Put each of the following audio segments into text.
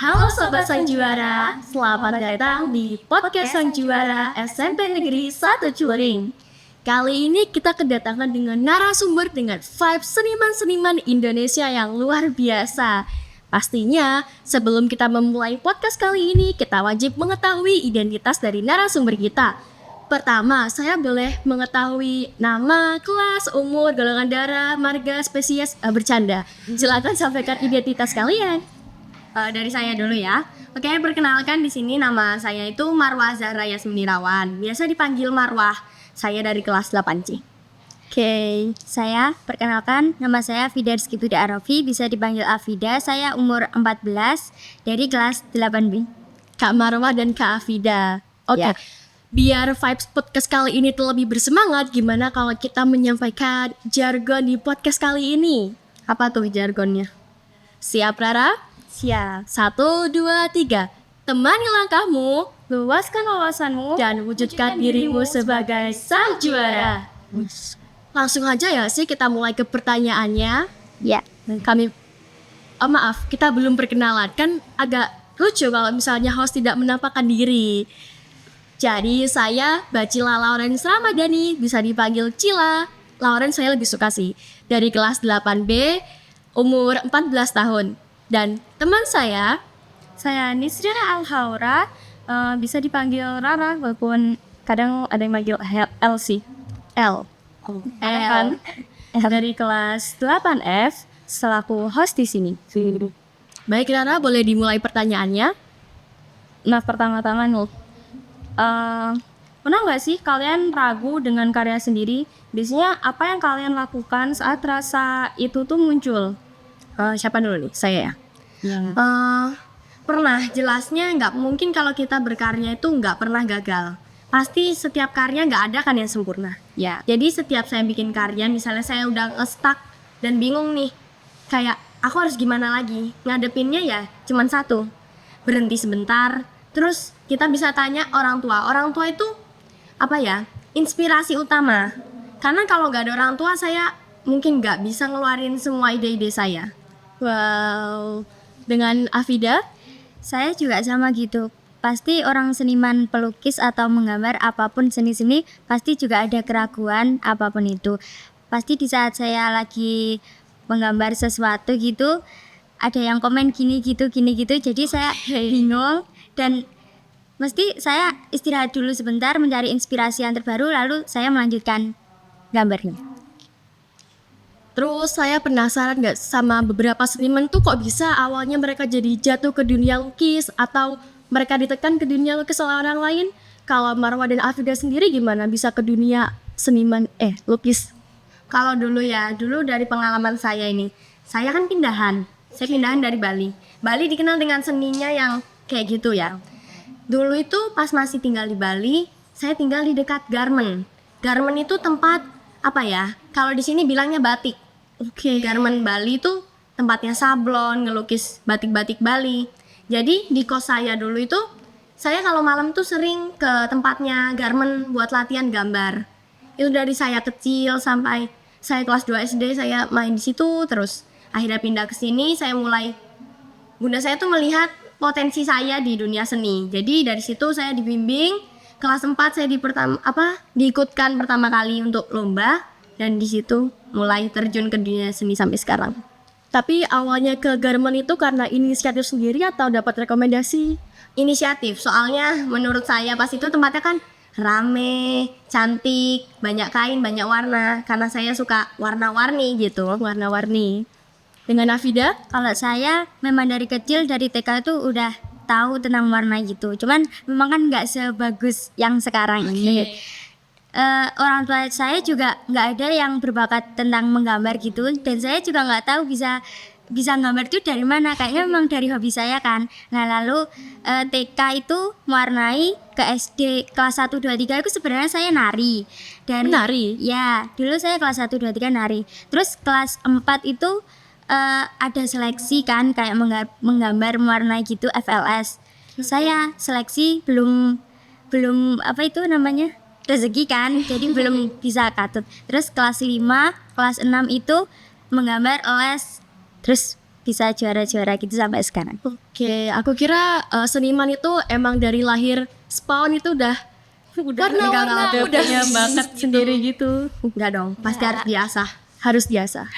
Halo Sobat Sang Juara, selamat datang di Podcast Sang Juara SMP Negeri 1 Curing. Kali ini kita kedatangan dengan narasumber dengan vibe seniman-seniman Indonesia yang luar biasa. Pastinya sebelum kita memulai podcast kali ini, kita wajib mengetahui identitas dari narasumber kita. Pertama, saya boleh mengetahui nama, kelas, umur, golongan darah, marga, spesies, bercanda. Silakan sampaikan identitas kalian. Dari saya dulu ya. Oke, perkenalkan di sini nama saya itu Marwah Zahra Yasminirawan. Biasa dipanggil Marwah. Saya dari kelas 8C. Oke, saya perkenalkan nama saya Fida Rizky Budi Arafi, bisa dipanggil Afida. Saya umur 14 dari kelas 8B. Kak Marwah dan Kak Afida. Oke. Ya. Biar vibes podcast kali ini tuh lebih bersemangat, gimana kalau kita menyampaikan jargon di podcast kali ini? Apa tuh jargonnya? Siap Rara? Siap. 1, 2, 3. Temani langkahmu, Luaskan wawasanmu dan wujudkan dirimu sebagai sang juara. Langsung aja ya sih kita mulai ke pertanyaannya. Ya. Maaf, kita belum perkenalan. Kan agak lucu kalau misalnya host tidak menampakkan diri. Jadi saya Bacila Lawrence Ramadhani, bisa dipanggil Cila. Lawrence saya lebih suka sih. Dari kelas 8B, umur 14 tahun. Dan teman saya Nisrina Alhaura, bisa dipanggil Rara, walaupun kadang ada yang manggil L sih. L. Dari kelas 8F, selaku host di sini. Baik Rara, boleh dimulai pertanyaannya? Nah, pertama-tama pernah nggak sih kalian ragu dengan karya sendiri? Biasanya apa yang kalian lakukan saat rasa itu tuh muncul? Siapa dulu nih? Saya ya? Pernah, jelasnya nggak mungkin kalau kita berkarya itu nggak pernah gagal. Pasti setiap karya nggak ada kan yang sempurna. Ya. Jadi setiap saya bikin karya, misalnya saya udah nge-stuck dan bingung nih, kayak aku harus gimana lagi? Ngadepinnya ya cuman satu, berhenti sebentar. Terus kita bisa tanya orang tua. Orang tua itu apa ya? Inspirasi utama. Karena kalau nggak ada orang tua, saya mungkin nggak bisa ngeluarin semua ide-ide saya. Wow. Dengan Afida? Saya juga sama gitu. Pasti orang seniman pelukis atau menggambar apapun seni-seni pasti juga ada keraguan apapun itu. Pasti di saat saya lagi menggambar sesuatu gitu, ada yang komen gini gitu. Jadi saya bingung dan mesti saya istirahat dulu sebentar mencari inspirasi yang terbaru, lalu saya melanjutkan gambarnya. Terus saya penasaran nggak sama beberapa seniman tuh kok bisa awalnya mereka jadi jatuh ke dunia lukis atau mereka ditekan ke dunia lukis oleh orang lain. Kalau Marwah dan Afida sendiri gimana bisa ke dunia seniman lukis? Kalau dulu dari pengalaman saya ini, saya kan pindahan. Saya pindahan dari Bali. Bali dikenal dengan seninya yang kayak gitu ya. Dulu itu pas masih tinggal di Bali, saya tinggal di dekat Garmen. Garmen itu tempat apa ya? Kalau di sini bilangnya batik. Oke. Garmen Bali itu tempatnya sablon, ngelukis batik-batik Bali. Jadi di kos saya dulu itu, saya kalau malam tuh sering ke tempatnya Garmen buat latihan gambar. Itu dari saya kecil sampai saya kelas 2 SD saya main di situ terus. Akhirnya pindah ke sini, bunda saya tuh melihat potensi saya di dunia seni. Jadi dari situ saya dibimbing. Kelas 4 saya diikutkan pertama kali untuk lomba dan di situ mulai terjun ke dunia seni sampai sekarang. Tapi awalnya ke Garmen itu karena inisiatif sendiri atau dapat rekomendasi? Inisiatif, soalnya menurut saya pas itu tempatnya kan rame, cantik, banyak kain, banyak warna. Karena saya suka warna-warni gitu. Warna-warni. Dengan Afida? Kalau saya memang dari kecil, dari TK itu udah tahu tentang warna gitu. Cuman memang kan nggak sebagus yang sekarang ini. Orang tua saya juga nggak ada yang berbakat tentang menggambar gitu, dan saya juga nggak tahu bisa gambar itu dari mana. Kayaknya memang dari hobi saya kan. Nah lalu TK itu mewarnai ke SD kelas 1, 2, 3 itu sebenarnya saya nari. Dan menari? Ya, dulu saya kelas 1, 2, 3 nari. Terus kelas 4 itu ada seleksi kan, kayak menggambar mewarnai gitu, FLS. Saya seleksi belum apa itu namanya, rezeki kan, jadi belum bisa katut. Terus kelas 5, kelas 6 itu menggambar les, terus bisa juara-juara gitu sampai sekarang. Oke, aku kira seniman itu emang dari lahir spawn itu udah warna-warna, enggak, udah punya bakat sendiri gitu. Enggak dong, pasti harus biasa.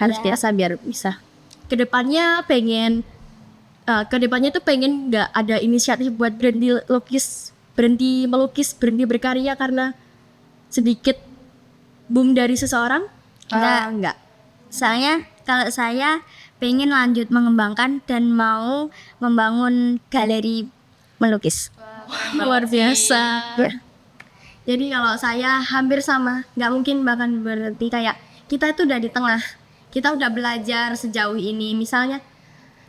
Harus biasa biar bisa. Kedepannya tuh pengen nggak ada inisiatif buat berhenti melukis, berhenti berkarya karena sedikit boom dari seseorang. Enggak. Soalnya kalau saya pengen lanjut mengembangkan dan mau membangun galeri melukis. Luar biasa. Jadi kalau saya hampir sama, nggak mungkin bahkan berhenti. Kayak kita itu udah di tengah, kita udah belajar sejauh ini. Misalnya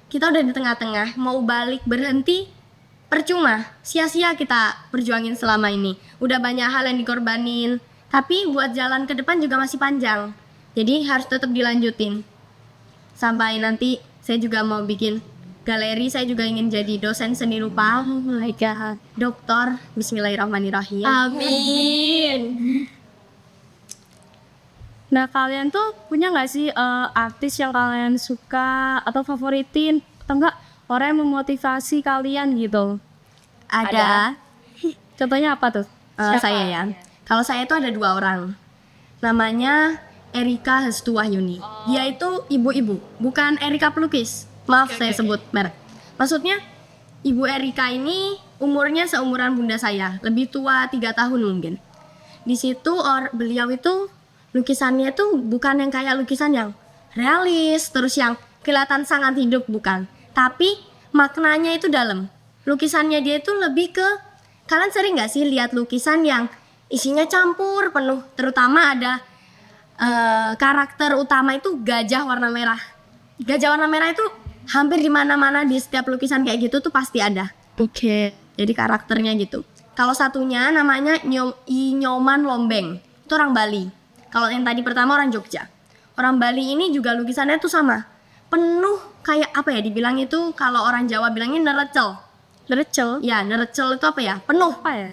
kita udah di tengah-tengah, mau balik berhenti percuma, sia-sia kita perjuangin selama ini. Udah banyak hal yang dikorbanin, tapi buat jalan ke depan juga masih panjang. Jadi harus tetap dilanjutin. Sampai nanti saya juga mau bikin galeri, saya juga ingin jadi dosen seni rupa. Oh my god. Doktor, bismillahirrahmanirrahim. Amin. Nah, kalian tuh punya nggak sih artis yang kalian suka atau favoritin atau enggak orang yang memotivasi kalian gitu? Ada. Contohnya apa tuh? Saya ya. Kalau saya itu ada 2 orang. Namanya Erika Hestu Wahyuni. Dia itu ibu-ibu, bukan Erika pelukis. Maaf saya sebut merek. Maksudnya Ibu Erika ini umurnya seumuran bunda saya, lebih tua 3 tahun mungkin. Di situ beliau itu lukisannya itu bukan yang kayak lukisan yang realis, terus yang kelihatan sangat hidup, bukan. Tapi maknanya itu dalam. Lukisannya dia itu lebih ke, kalian sering gak sih lihat lukisan yang isinya campur penuh, terutama ada karakter utama itu gajah warna merah. Gajah warna merah itu hampir di mana-mana, di setiap lukisan kayak gitu tuh pasti ada. Oke. Jadi karakternya gitu. Kalau satunya namanya Nyoman Lombeng, itu orang Bali. Kalau yang tadi pertama orang Jogja. Orang Bali ini juga lukisannya tuh sama, penuh kayak apa ya dibilang itu, kalau orang Jawa bilangnya nerecel. Nerecel. Ya, nerecel itu apa ya? Penuh. Apa ya?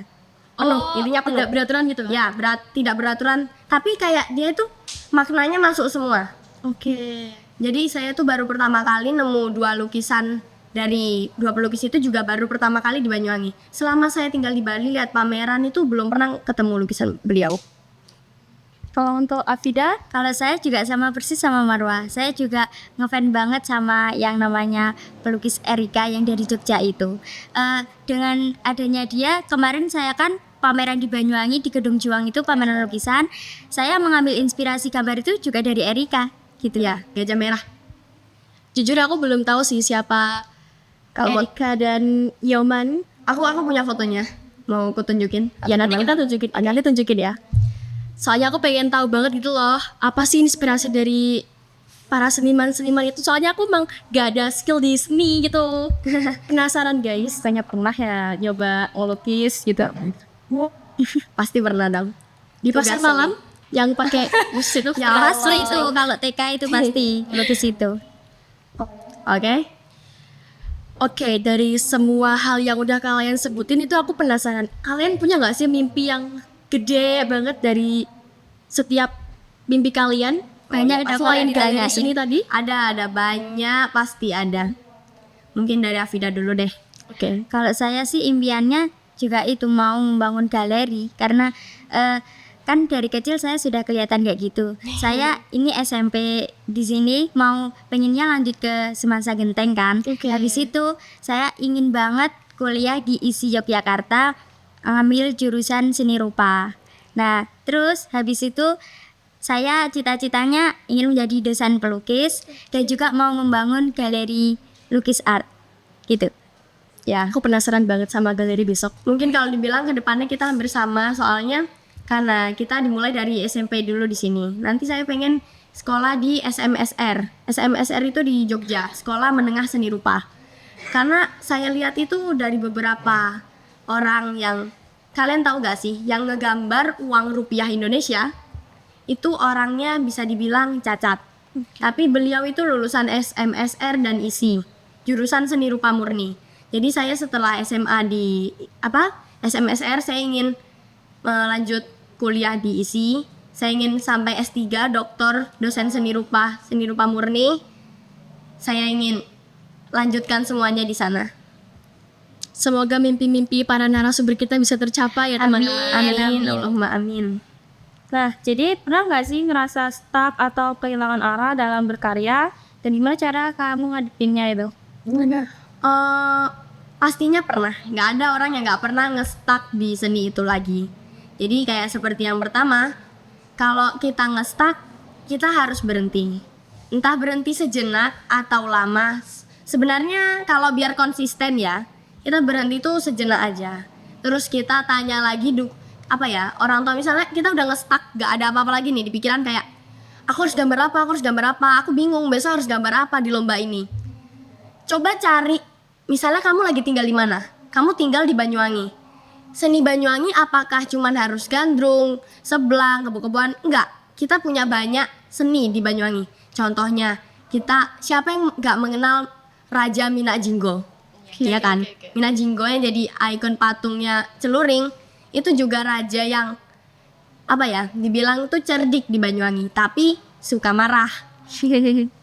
Penuh. Intinya penuh. Tidak beraturan gitu. Ya, tidak beraturan. Tapi kayak dia itu maknanya masuk semua. Oke. Jadi saya tuh baru pertama kali nemu 2 lukisan dari 2 pelukis itu, juga baru pertama kali di Banyuwangi. Selama saya tinggal di Bali lihat pameran itu belum pernah ketemu lukisan beliau. Kalau untuk Afida, Kalau saya juga sama persis sama Marwa. Saya juga ngefan banget sama yang namanya pelukis Erika yang dari Jogja itu. Dengan adanya dia, kemarin saya kan pameran di Banyuwangi di Gedung Juang itu pameran lukisan. Saya mengambil inspirasi gambar itu juga dari Erika, gitu ya. Gajah merah. Jujur aku belum tahu sih siapa Erika dan Yoman. Aku punya fotonya. Mau aku tunjukin? Ya nanti kita tunjukin ya. Soalnya aku pengen tahu banget gitu loh, apa sih inspirasi dari para seniman-seniman itu. Soalnya aku emang gak ada skill di seni gitu. Penasaran guys. saya pernah ya nyoba ngelukis gitu. Pasti pernah dong. Di pasar Tugas malam yang pakai bus itu. Ya, Pasti itu kalau TK itu pasti lukis itu. Oke. Oke, dari semua hal yang udah kalian sebutin itu aku penasaran. Kalian punya gak sih mimpi yang gede banget dari setiap mimpi kalian? Banyak ada Selain kok galeri yang sini tadi? Ada banyak, pasti ada. Mungkin dari Afida dulu deh. Oke. Kalau saya sih impiannya juga itu mau membangun galeri karena kan dari kecil saya sudah kelihatan kayak gitu. Saya ini SMP di sini mau pengennya lanjut ke Semasa Genteng kan. Oke. Habis itu saya ingin banget kuliah di ISI Yogyakarta, ngambil jurusan seni rupa. Nah, terus habis itu saya cita-citanya ingin menjadi dosen pelukis dan juga mau membangun galeri lukis art gitu. Ya, Aku penasaran banget sama galeri besok. mungkin kalau dibilang ke depannya kita hampir sama, soalnya karena kita dimulai dari SMP dulu di sini. Nanti saya pengen sekolah di SMSR. SMSR itu di Jogja, Sekolah Menengah Seni Rupa. Karena saya lihat itu dari beberapa orang yang, kalian tahu gak sih, yang ngegambar uang rupiah Indonesia itu orangnya bisa dibilang cacat. Tapi beliau itu lulusan SMSR dan ISI, jurusan seni rupa murni. Jadi saya setelah SMA di SMSR, saya ingin lanjut kuliah di ISI. Saya ingin sampai S3 doktor dosen seni rupa murni. Saya ingin lanjutkan semuanya di sana. Semoga mimpi-mimpi para narasumber kita bisa tercapai ya teman-teman. Amin. Allahumma amin. Nah, jadi pernah nggak sih ngerasa stuck atau kehilangan arah dalam berkarya? Dan gimana cara kamu ngadepinnya itu? Pastinya pernah. Nggak ada orang yang nggak pernah nge-stuck di seni itu lagi. Jadi kayak seperti yang pertama, kalau kita nge-stuck, kita harus berhenti. Entah berhenti sejenak atau lama. Sebenarnya kalau biar konsisten ya, kita berhenti tuh sejenak aja. Terus kita tanya lagi orang tua, misalnya kita udah nge-stuck, gak ada apa-apa lagi nih di pikiran, kayak aku harus gambar apa, aku bingung besok harus gambar apa di lomba ini. Coba cari, misalnya kamu lagi tinggal di mana? Kamu tinggal di Banyuwangi. Seni Banyuwangi apakah cuman harus gandrung, seblang, kebo-keboan? Enggak, kita punya banyak seni di Banyuwangi. Contohnya, siapa yang gak mengenal Raja Minak Jinggo? Iya kan? Minak Jinggo yang jadi ikon patungnya Celuring, itu juga raja yang dibilang tuh cerdik di Banyuwangi, tapi suka marah.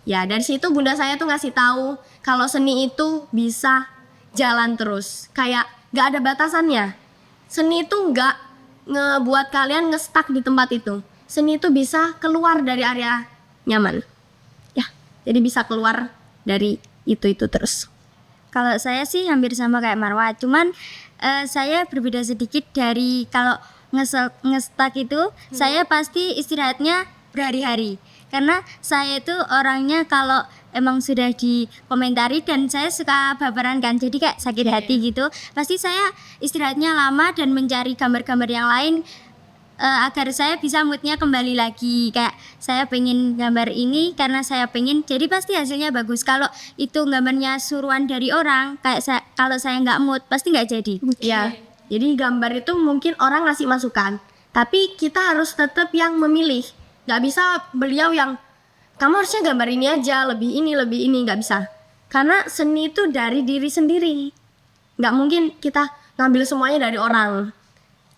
Ya, dari situ bunda saya tuh ngasih tahu kalau seni itu bisa jalan terus, kayak gak ada batasannya. Seni itu gak ngebuat kalian nge-stuck di tempat itu. Seni itu bisa keluar dari area nyaman. Ya, jadi bisa keluar dari itu terus. Kalau saya sih hampir sama kayak Marwa, cuman saya berbeda sedikit dari kalau nge-stuck itu, saya pasti istirahatnya berhari-hari. Karena saya itu orangnya kalau emang sudah dikomentari dan saya suka baperan kan, jadi kayak sakit hati gitu. Pasti saya istirahatnya lama dan mencari gambar-gambar yang lain agar saya bisa moodnya kembali lagi. Kayak saya pengen gambar ini karena saya pengen, jadi pasti hasilnya bagus. Kalau itu gambarnya suruhan dari orang, kayak kalau saya nggak mood pasti nggak jadi. Ya, jadi gambar itu mungkin orang ngasih masukan, tapi kita harus tetap yang memilih. Nggak bisa beliau yang kamu harusnya gambar ini aja, lebih ini, nggak bisa. Karena seni itu dari diri sendiri, nggak mungkin kita ngambil semuanya dari orang.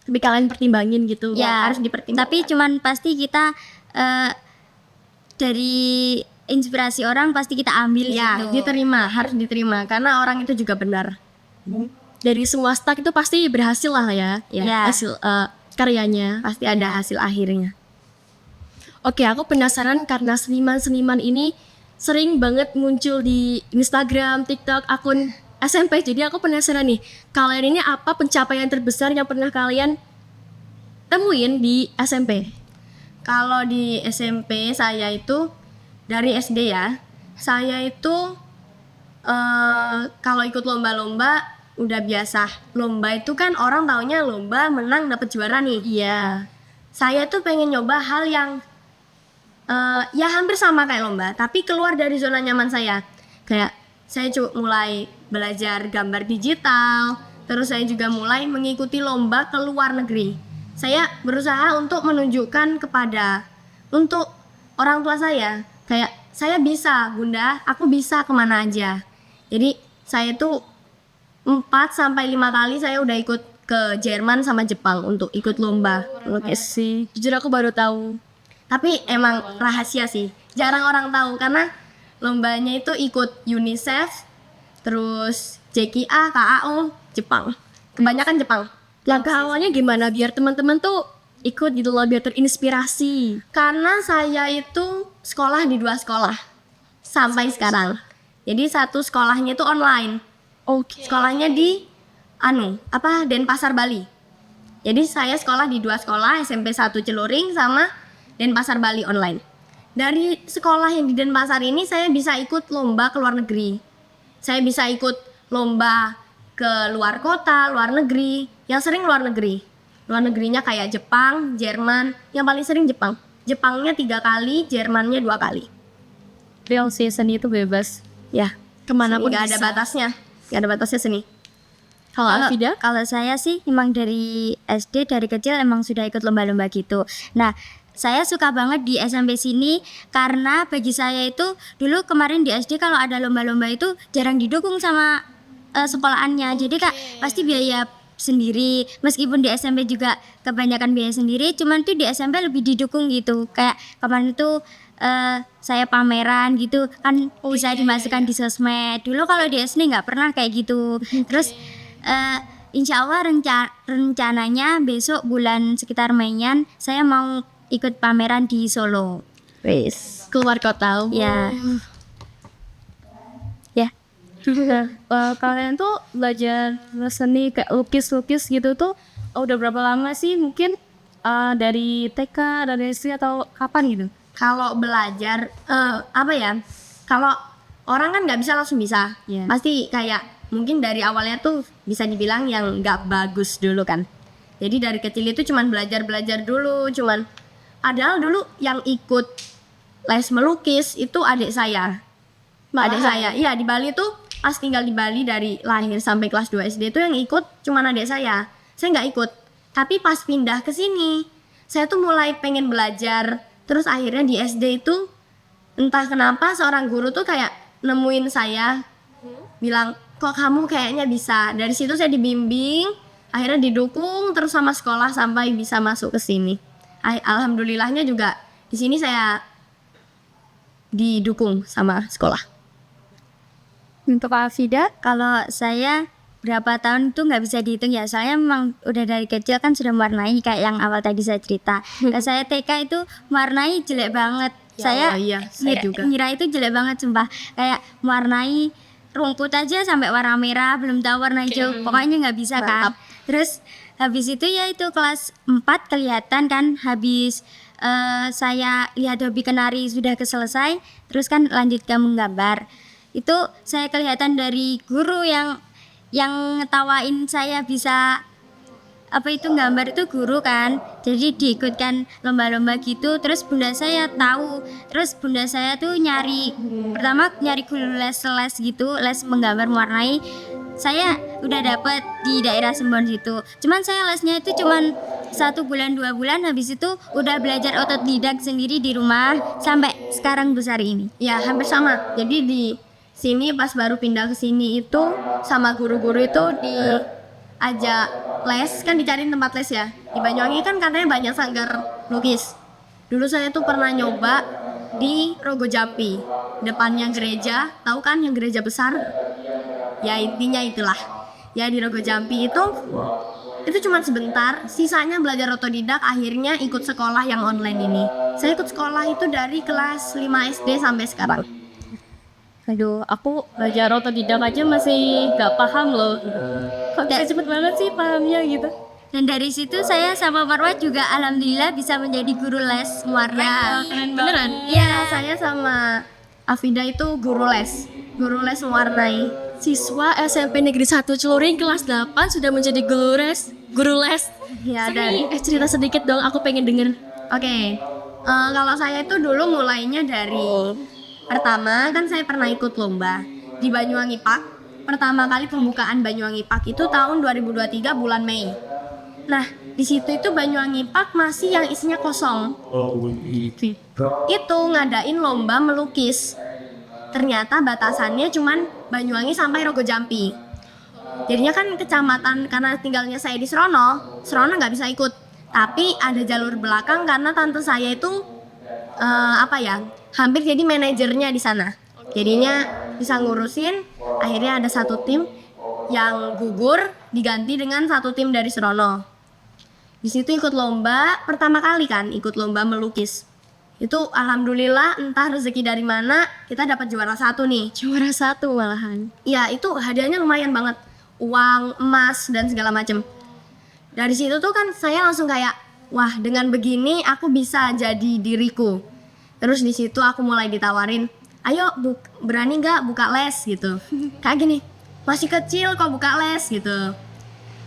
Tapi kalian pertimbangin gitu. Ya, harus dipertimbangkan. tapi cuman pasti kita dari inspirasi orang pasti kita ambil Ya, gitu. harus diterima karena orang itu juga benar. Dari semua stuck itu pasti berhasil lah ya. Ya. Hasil karyanya. Pasti ada hasil akhirnya. Oke, aku penasaran karena seniman-seniman ini sering banget muncul di Instagram, TikTok, akun SMP. Jadi aku penasaran nih, kalian ini apa pencapaian terbesar yang pernah kalian temuin di SMP? Kalau di SMP saya itu dari SD ya, saya itu kalau ikut lomba-lomba udah biasa. Lomba itu kan orang taunya lomba menang dapat juara nih. Iya. Saya tuh pengen nyoba hal yang ya hampir sama kayak lomba, tapi keluar dari zona nyaman saya. Kayak saya mulai belajar gambar digital, terus saya juga mulai mengikuti lomba ke luar negeri. Saya berusaha untuk menunjukkan untuk orang tua saya, kayak saya bisa bunda, aku bisa kemana aja. Jadi saya tuh 4-5 kali saya udah ikut ke Jerman sama Jepang untuk ikut lomba. Oke sih, jujur aku baru tahu. Tapi emang rahasia sih, jarang orang tahu karena lombanya itu ikut UNICEF, terus JKA, KAO, Jepang. Kebanyakan Jepang. Langkah awalnya gimana biar teman-teman tuh ikut gitu loh, biar terinspirasi? Karena saya itu sekolah di 2 sekolah sampai sekarang. Jadi satu sekolahnya itu online. Oke. Sekolahnya di Denpasar, Bali. Jadi saya sekolah di 2 sekolah, SMP 1 Celuring sama Denpasar, Bali online. Dari sekolah yang di Denpasar ini saya bisa ikut lomba ke luar negeri. Saya bisa ikut lomba ke luar kota, luar negeri. Yang sering luar negeri. Luar negerinya kayak Jepang, Jerman. Yang paling sering Jepang. Jepangnya 3 kali, Jermannya 2 kali. Real sih, seni itu bebas. Ya, Kemanapun nggak ada bisa. batasnya. Nggak ada batasnya seni. Kalau Afida? Kalau saya sih emang dari SD, dari kecil emang sudah ikut lomba-lomba gitu. Nah, saya suka banget di SMP sini karena bagi saya itu dulu kemarin di SD kalau ada lomba-lomba itu jarang didukung sama sekolahannya. Jadi kak pasti biaya sendiri, meskipun di SMP juga kebanyakan biaya sendiri, cuman tuh di SMP lebih didukung gitu. Kayak kemarin itu saya pameran gitu kan, bisa dimasukkan di sosmed. Dulu kalau di SD nggak pernah kayak gitu. Terus insya Allah rencananya besok bulan sekitar Meian saya mau ikut pameran di Solo. Wes, keluar kota. Ya. Ya. Kalian tuh belajar seni kayak lukis-lukis gitu tuh udah berapa lama sih? Mungkin dari TK, dari SD atau kapan gitu? Kalau belajar apa ya? Kalau orang kan nggak bisa langsung bisa. Iya. Pasti kayak mungkin dari awalnya tuh bisa dibilang yang nggak bagus dulu kan. Jadi dari kecil itu cuman belajar dulu, cuman padahal dulu yang ikut les melukis itu adik saya. Adik saya. Iya, di Bali tuh pas tinggal di Bali dari lahir sampai kelas 2 SD itu yang ikut cuman adik saya. Saya nggak ikut. Tapi pas pindah ke sini, saya tuh mulai pengen belajar. Terus akhirnya di SD itu entah kenapa seorang guru tuh kayak nemuin saya, bilang, kok kamu kayaknya bisa. Dari situ saya dibimbing, akhirnya didukung terus sama sekolah sampai bisa masuk ke sini. Alhamdulillahnya juga di sini saya didukung sama sekolah. Untuk Afida, Kalau saya berapa tahun itu nggak bisa dihitung ya, soalnya memang udah dari kecil kan sudah mewarnai kayak yang awal tadi saya cerita. Saya TK itu mewarnai jelek banget. Saya ngira itu jelek banget sumpah. Kayak mewarnai rumput aja sampai warna merah, belum tahu warna hijau. Pokoknya nggak bisa kan. Terus habis itu ya itu kelas 4 kelihatan kan, habis saya lihat hobi kenari sudah keselesai, terus kan lanjut ke menggambar. Itu saya kelihatan dari guru yang ngetawain saya bisa apa itu gambar itu guru kan, jadi diikutkan lomba-lomba gitu. Terus bunda saya tahu, terus bunda saya tuh pertama nyari guru les gitu, les menggambar mewarnai. Saya udah dapet di daerah Sembon situ, cuman saya lesnya itu cuman 1 bulan 2 bulan, habis itu udah belajar otodidak sendiri di rumah sampai sekarang besar ini. Ya hampir sama. Jadi di sini pas baru pindah ke sini itu sama guru-guru itu diajak les, kan dicariin tempat les ya. Di Banyuwangi kan katanya banyak sanggar lukis. Dulu saya tuh pernah nyoba di Rogo Jampi, depannya gereja, tahu kan yang gereja besar? Ya intinya itulah. Ya di Rogo Jampi itu cuma sebentar, sisanya belajar otodidak, akhirnya ikut sekolah yang online ini. Saya ikut sekolah itu dari kelas 5 SD sampai sekarang. aduh, aku belajar otodidak aja masih gak paham loh. Kok bisa cepet banget sih pahamnya gitu. Dan dari situ saya sama Marwa juga alhamdulillah bisa menjadi guru les mewarnai. Keren beneran. Iya, saya sama Afida itu guru les mewarnai. Siswa SMP Negeri 1 Celuring kelas 8 sudah menjadi guru les. Ya, dan Cerita sedikit dong, aku pengen denger. Oke. Kalau saya itu dulu mulainya dari pertama kan saya pernah ikut lomba di Banyuwangi Park. Pertama kali pembukaan Banyuwangi Park itu tahun 2023 bulan Mei. Nah, di situ itu Banyuwangi Park masih yang isinya kosong. Itu ngadain lomba melukis. Ternyata batasannya cuman Banyuwangi sampai Rogo Jampi. Jadinya kan kecamatan, karena tinggalnya saya di Serono nggak bisa ikut. Tapi ada jalur belakang karena tante saya itu hampir jadi manajernya di sana. Jadinya bisa ngurusin. Akhirnya ada satu tim yang gugur diganti dengan satu tim dari Serono. Di situ ikut lomba pertama kali kan, ikut lomba melukis. Itu alhamdulillah entah rezeki dari mana kita dapat juara 1 nih. Juara 1 malahan. Iya, itu hadiahnya lumayan banget. Uang, emas, dan segala macem. Dari situ tuh kan saya langsung kayak, wah dengan begini aku bisa jadi diriku. Terus di situ aku mulai ditawarin, ayo berani nggak buka les gitu. Kayak gini, masih kecil kok buka les gitu.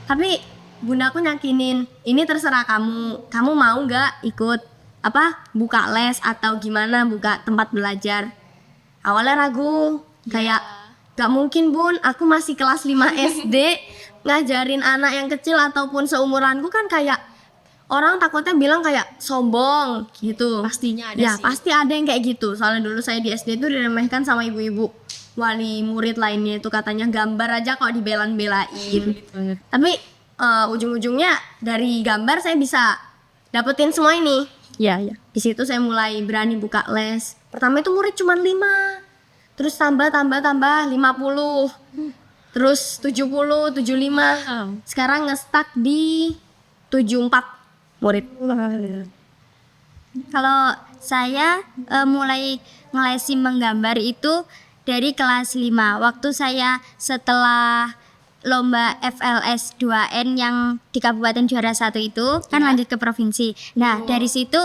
Tapi bundaku nyakinin, ini terserah kamu mau nggak ikut buka les atau gimana, buka tempat belajar. Awalnya ragu, kayak gak mungkin bun, aku masih kelas 5 SD ngajarin anak yang kecil ataupun seumuranku kan kayak orang takutnya bilang kayak sombong gitu. Pastinya ada Ya sih. pasti ada yang kayak gitu. Soalnya dulu saya di SD itu diremehkan sama ibu-ibu wali murid lainnya, itu katanya gambar aja kok dibelan-belain. Tapi ujung-ujungnya dari gambar saya bisa dapetin semua ini. Iya, iya. Di situ saya mulai berani buka les. Pertama itu murid cuma 5. Terus tambah 50. Terus 70, 75. Sekarang nge-stuck di 74 murid. Kalau saya mulai ngelesi menggambar itu dari kelas 5. Waktu saya setelah lomba FLS 2N yang di Kabupaten juara 1 itu kan lanjut ke provinsi. Nah, dari situ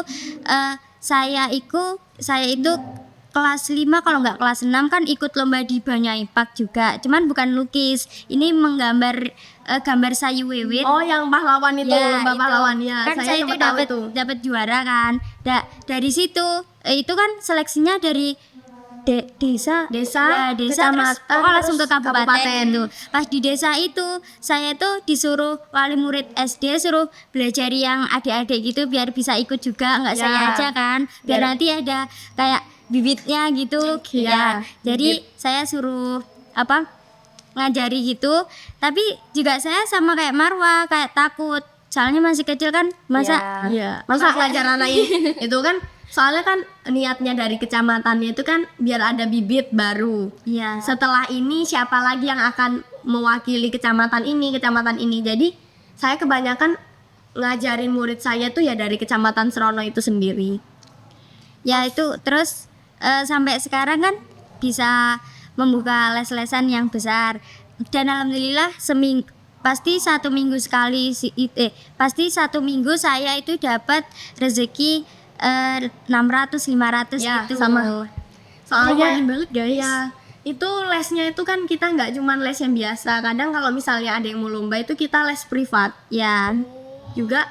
saya itu kelas 5 kalau nggak kelas 6 kan ikut lomba di Banyak Impact juga. Cuman bukan lukis. Ini menggambar gambar sayu wiwit. Oh, yang pahlawan itu, Ya, lomba itu. pahlawan ya. Kan saya itu sempat tahu itu. dapat juara kan. Dari situ itu kan seleksinya dari desa Desa, terus kecamatan, langsung ke terus kabupaten tuh. Pas di desa itu saya tuh disuruh wali murid SD suruh belajar yang adik-adik gitu biar bisa ikut juga, nggak Ya. saya aja kan, biar nanti ada kayak bibitnya gitu. Ya, Jadi saya suruh ngajari gitu, tapi juga saya sama kayak Marwa kayak takut soalnya masih kecil kan, masa Iya. Masa pelajaran anak itu kan, soalnya kan niatnya dari kecamatannya itu kan biar ada bibit baru. iya Setelah ini siapa lagi yang akan mewakili kecamatan ini. Jadi saya kebanyakan ngajarin murid saya tuh ya dari kecamatan Serono itu sendiri. ya itu terus sampai sekarang kan bisa membuka les-lesan yang besar dan alhamdulillah pasti 1 minggu sekali pasti 1 minggu saya itu dapat rezeki 600-500 Ya, gitu. sama. Soalnya banget guys. ya, itu lesnya itu kan kita nggak cuma les yang biasa. Kadang kalau misalnya ada yang mau lomba itu kita les privat. Ya. Juga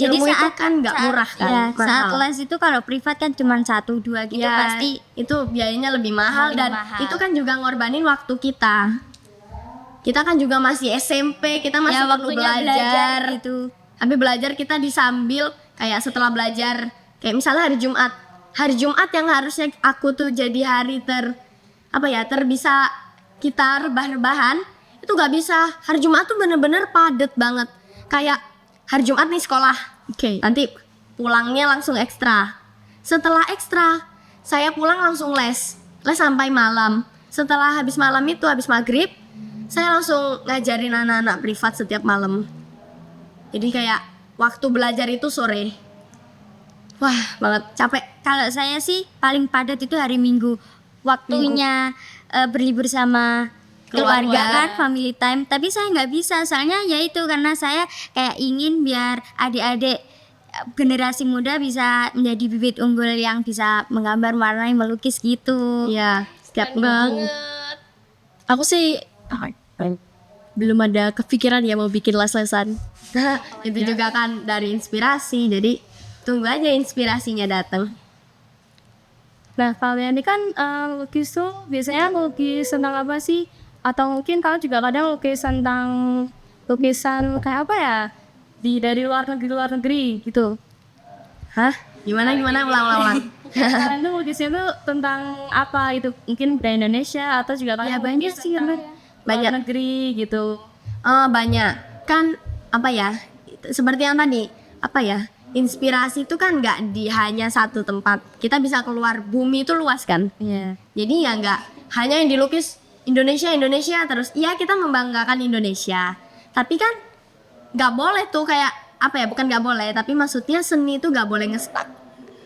Jadi ilmu itu saat kan nggak murah kan, Ya, mahal. saat les itu kalau privat kan cuma 1-2 gitu Ya, pasti itu biayanya lebih mahal Lebih dan mahal. itu kan juga ngorbanin waktu kita. Kita kan juga masih SMP, kita masih ya perlu waktunya belajar. gitu. Tapi belajar kita disambil kayak setelah belajar kayak misalnya hari Jumat yang harusnya aku tuh jadi hari bisa kita rebah-rebahan, itu nggak bisa. Hari Jumat tuh bener-bener padet banget. Kayak hari Jumat nih sekolah, Oke. nanti pulangnya langsung ekstra. Setelah ekstra saya pulang langsung les sampai malam. Setelah habis malam itu, habis maghrib, saya langsung ngajarin anak-anak privat setiap malam. Jadi kayak waktu belajar itu sore. Wah, banget capek. Kalau saya sih paling padat itu hari Minggu. Waktunya berlibur sama keluarga kan, family time. Tapi saya nggak bisa, soalnya ya itu karena saya kayak ingin biar adik-adik generasi muda bisa menjadi bibit unggul yang bisa menggambar, mewarnai, melukis gitu. Iya, setiap banget. Aku sih belum ada kepikiran ya mau bikin les-lesan. itu juga kan dari inspirasi. Jadi tunggu aja inspirasinya datang. Nah, kalian ini kan lukis tuh biasanya lukis tentang apa sih? Atau mungkin kalian juga kadang lukis tentang lukisan kayak apa ya? Dari luar negeri gitu. Hah? Gimana ulang. Kalian tuh lukisnya tuh tentang apa itu? Mungkin dari Indonesia atau juga kalian banyak sih, banyak negeri gitu. Banyak kan seperti yang tadi inspirasi itu kan nggak di hanya satu tempat. Kita bisa keluar, bumi itu luas kan. Iya. Jadi ya nggak hanya yang dilukis Indonesia terus. Iya, kita membanggakan Indonesia, tapi kan nggak boleh tuh kayak bukan nggak boleh, tapi maksudnya seni itu nggak boleh nge-stuck.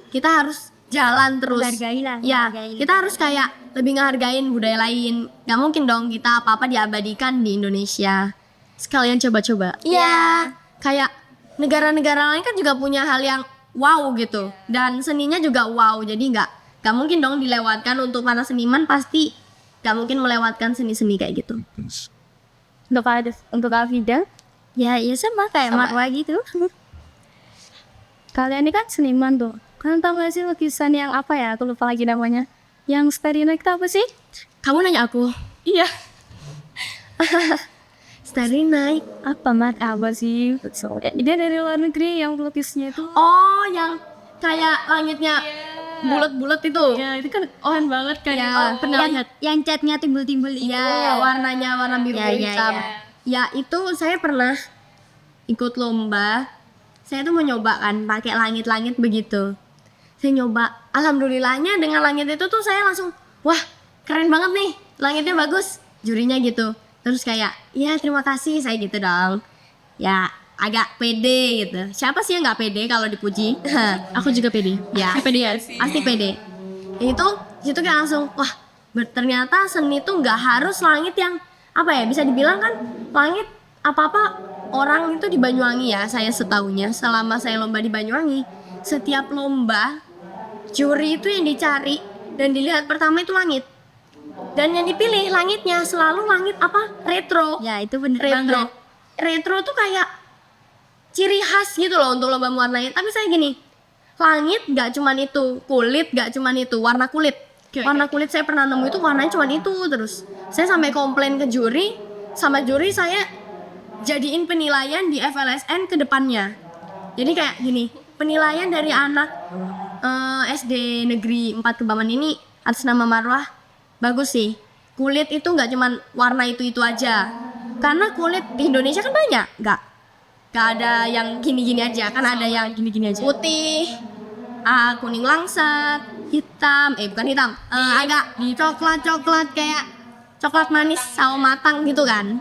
Kita harus jalan terus. Menghargai lah, Ya, menghargai. kita harus kayak lebih ngehargain budaya lain. Nggak mungkin dong kita apa-apa diabadikan di Indonesia. Sekalian coba-coba. Iya, kayak negara-negara lain kan juga punya hal yang wow gitu, dan seninya juga wow. Jadi nggak mungkin dong dilewatkan. Untuk para seniman pasti nggak mungkin melewatkan seni-seni kayak gitu. Untuk Afida, Ya sama kayak Marwa gitu. kalian ini kan seniman tuh. Kalian tahu gak sih lukisan yang apa ya? Aku lupa lagi namanya. Yang Starry Night itu apa sih? Kamu nanya aku? Iya. Starry Night. Apa sih? Dia dari luar negeri yang lukisnya itu. Oh, yang kayak langitnya bulat-bulat itu. Ya itu kan keren banget kan. Ya, pernah lihat. Yang catnya timbul-timbul itu. Ya, warnanya warna biru Ya, ya, hitam. Ya, itu saya pernah ikut lomba saya tuh mau nyoba kan pakai langit-langit begitu. Saya nyoba, alhamdulillahnya dengan langit itu tuh saya langsung, wah keren banget nih, langitnya bagus, jurinya gitu. Terus kayak, ya terima kasih, saya gitu dong. Ya agak pede gitu. Siapa sih yang nggak pede kalau dipuji? Aku juga pede. Ya, Pede ya. pasti pede. Itu kayak langsung, wah ternyata seni tuh nggak harus langit yang apa ya, bisa dibilang kan langit apa-apa orang itu di Banyuwangi ya, saya setahunya selama saya lomba di Banyuwangi, setiap lomba juri itu yang dicari dan dilihat pertama itu langit, dan yang dipilih langitnya selalu langit apa, retro. Ya itu bener Retro banget. retro tuh kayak ciri khas gitu loh untuk lomba mewarnai. Tapi saya gini, langit gak cuman itu, kulit gak cuman itu, warna kulit. Warna kulit saya pernah nemu itu warnanya cuman itu terus. Saya sampai komplain ke juri, sama juri saya jadiin penilaian di FLSN ke depannya. Jadi kayak gini, penilaian dari anak SD negeri 4 Kebaman ini atas nama Marwah bagus sih. Kulit itu nggak cuman warna itu aja. Karena kulit di Indonesia kan banyak, nggak ada yang gini-gini aja, kan ada yang Gini-gini aja. putih, kuning langsat, hitam, bukan hitam, agak coklat kayak coklat manis sawo matang gitu kan.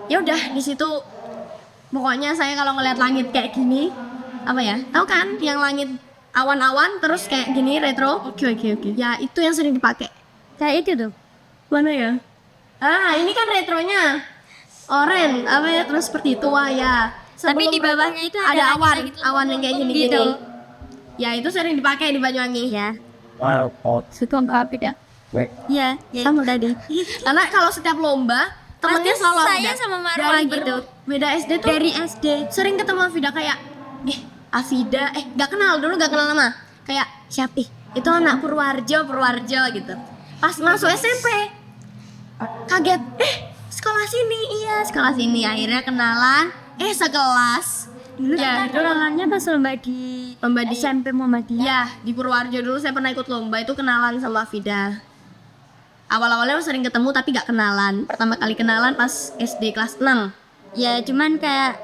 Ya udah di situ pokoknya saya kalau ngeliat langit kayak gini, apa ya, tahu kan yang langit awan-awan terus kayak gini retro. Oke. Ya itu yang sering dipakai. Kayak itu tuh. Mana ya? Ini kan retronya oren, apa ya, terus seperti tua ya. Tapi Sebelum di bawahnya itu ada awan, gitu. awan yang kayak gini-gini. Gitu. Ya itu sering dipakai di Banyuwangi. Ya. Situ apa ya? Iya, sama tadi. Karena kalau setiap lomba temennya Pasti selalu saya ada. sama Marwah Dari gitu. Beda SD tuh Dari SD. sering ketemu Afida kayak, Afida, gak kenal nama. Kayak siapa? Itu anak Purwarjo gitu. Pas masuk SMP kaget, sekolah sini, iya sekolah sini. Akhirnya kenalan, sekelas. Dulu Ya, kita kenalannya pas lomba di SMP Muhammadiyah. Ya, di Purwarjo dulu saya pernah ikut lomba itu, kenalan sama Afida. Awal-awalnya sering ketemu tapi gak kenalan. Pertama kali kenalan pas SD kelas 6. Ya cuman kayak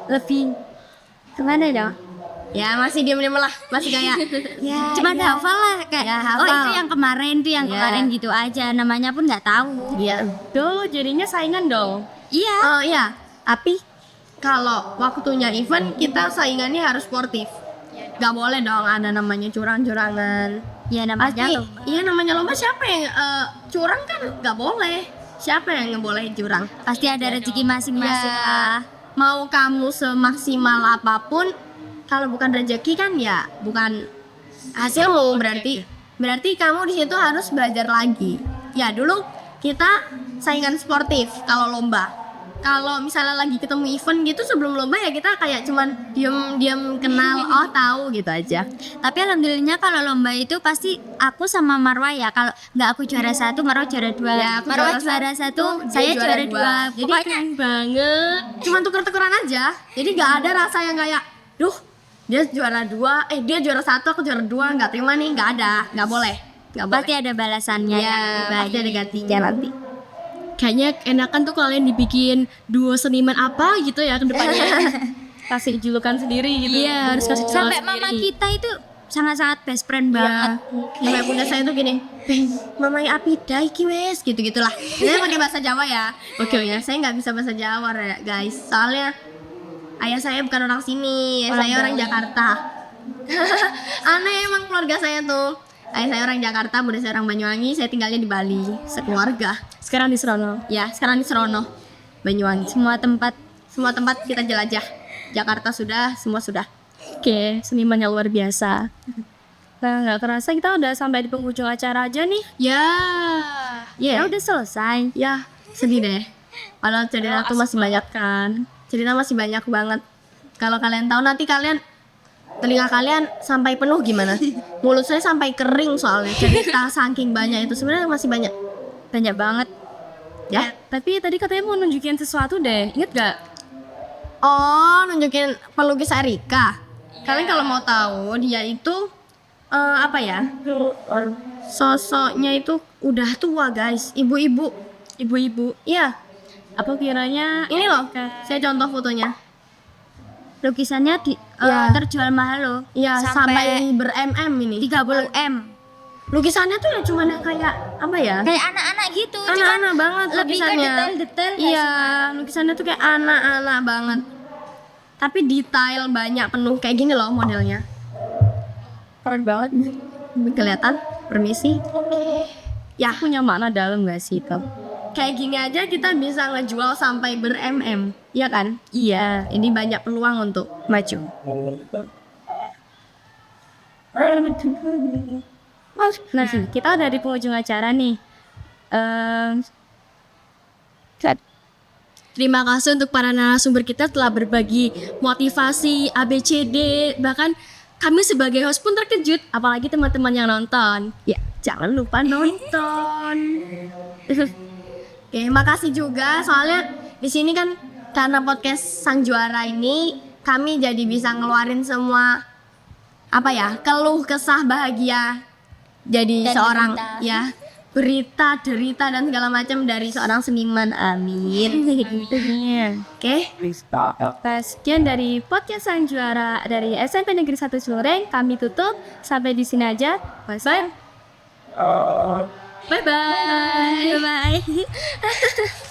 lebih kemana ya? Ya masih diam-diam lah, masih kayak ya, Cuman hafal lah kayak Ya, oh hafal. itu yang kemarin tuh yang Ya. kemarin gitu aja, namanya pun nggak tahu. Iya. Tuh jadinya saingan dong. Iya. Oh iya, tapi kalau waktunya event kita saingannya harus sportif. Gak boleh dong ada namanya curang-curangan. Ya namanya Pasti, lomba. iya namanya lomba, siapa yang curang kan gak boleh. Siapa yang ngebolehin curang? Pasti ada rezeki masing-masing Ya, lah. mau kamu semaksimal apapun, kalau bukan rezeki kan ya bukan hasilmu, berarti kamu di situ harus belajar lagi. Ya dulu kita saingan sportif kalau lomba. Kalau misalnya lagi ketemu event gitu sebelum lomba ya kita kayak cuman diam kenal, tahu gitu aja. Tapi alhamdulillahnya kalau lomba itu pasti aku sama Marwah ya. Kalau nggak aku juara 1, Marwah juara 2. Ya, aku Marwah juara juara 1, dia saya juara juara dua. 2. Jadi Pokoknya keren banget. Cuman tuker-tukeran aja. Jadi nggak ada rasa yang kayak, duh dia juara 2, dia juara 1, aku juara 2, nggak terima nih, nggak ada, nggak boleh. pasti ada balasannya. Ya, pasti ada gantinya nanti. Kayaknya enakan tuh kalian dibikin duo seniman apa gitu ya ke depannya. Kasih julukan sendiri gitu. Iya, harus kasih julukan Sampai mama sendiri. kita itu sangat-sangat best friend Iya. banget. Sampai bunda saya tuh gini, mamanya Apida iki wes, gitu-gitulah. Saya pakai bahasa Jawa ya. Oke, ya, saya nggak bisa bahasa Jawa ya, guys. Soalnya ayah saya bukan orang sini, saya orang Jakarta. Aneh emang keluarga saya tuh. Ayah saya orang Jakarta, bunda saya orang Banyuwangi, saya tinggalnya di Bali, sekeluarga. Sekarang di Serono. Ya, sekarang di Serono, Banyuwangi. Semua tempat Kita jelajah. Jakarta sudah, semua sudah. Oke, seniman yang luar biasa. Nah, nggak kerasa kita udah sampai di penghujung acara aja nih. Ya, ya udah selesai. ya sedih deh. Padahal cerita tuh masih banyak kan. Cerita masih banyak banget. Kalau kalian tahu nanti telinga kalian sampai penuh gimana? Mulut saya sampai kering soalnya cerita saking banyak itu, sebenarnya masih banyak. Banyak banget. Ya. Tapi tadi katanya mau nunjukin sesuatu deh. Ingat gak? Oh, nunjukin pelukis Erika. Kalian kalau mau tahu dia itu apa ya? Sosoknya itu udah tua, guys. Ibu-ibu. Ibu-ibu. Iya, Apa kiranya ini loh. Saya contoh fotonya. lukisannya Iya. terjual mahal loh. Iya, sampai ber-mm ini. 30 M. Lukisannya tuh ya cuman yang kayak apa ya? Kayak anak-anak gitu. cuman Anak-anak banget lebih ke lukisannya. detail-detail nggak Iya, sih? lukisannya tuh kayak anak-anak banget. Tapi detail banyak penuh kayak gini loh modelnya. Keren banget. Kelihatan? Permisi. Ya, Punya makna dalam gak sih itu? kayak gini aja kita bisa ngejual sampai ber-mm. Iya kan? Iya. Ini banyak peluang untuk maju. Nah, kita udah di penghujung acara nih. Terima kasih untuk para narasumber kita telah berbagi motivasi ABCD, bahkan kami sebagai host pun terkejut, apalagi teman-teman yang nonton. Ya, jangan lupa nonton. Oke, makasih juga soalnya di sini kan karena podcast Sang Juara ini kami jadi bisa ngeluarin semua apa ya, keluh kesah bahagia jadi Dan seorang derita. ya berita, derita dan segala macam dari seorang seniman. Amin. Oke. Sekian dari podcast Sang Juara dari SMP Negeri 1 Ciloreng. Kami tutup sampai di sini aja. Bye. Bye-bye. Bye bye.